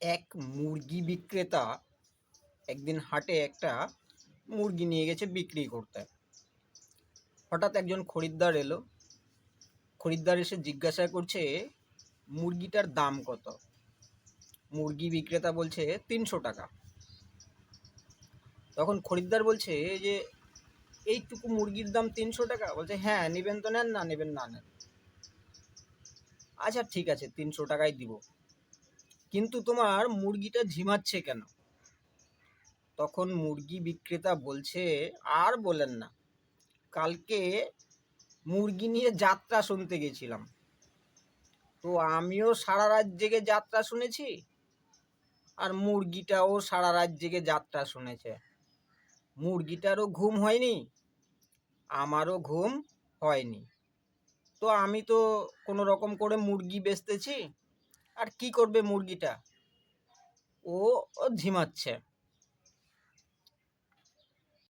এক মুরগি বিক্রেতা একদিন হাটে একটা মুরগি নিয়ে গেছে বিক্রি করতে। হঠাৎ একজন খরিদ্দার এলো। খরিদ্দার এসে জিজ্ঞাসা করছে, মুরগিটার দাম কত? মুরগি বিক্রেতা বলছে 300 টাকা। তখন খরিদ্দার বলছে যে, এইটুকু মুরগির দাম 300 টাকা? বলছে, হ্যাঁ, নেবেন তো নেন, না নেবেন না নেন। আচ্ছা ঠিক আছে, 300 টাকাই দিব, কিন্তু তোমার মুরগিটা ঝিমাচ্ছে কেন? তখন মুরগি বিক্রেতা বলছে, আর বলেন না, কালকে মুরগি নিয়ে যাত্রা শুনতে গেছিলাম, তো আমিও সারা রাত জেগে যাত্রা শুনেছি, আর মুরগিটাও সারা রাত জেগে যাত্রা শুনেছে। মুরগিটারও ঘুম হয়নি, আমারও ঘুম হয়নি, তো আমি তো কোনো রকম করে মুরগি বেচতেছি। আর কি করবে মুরগিটা, ও ও ঝিমাচ্ছে।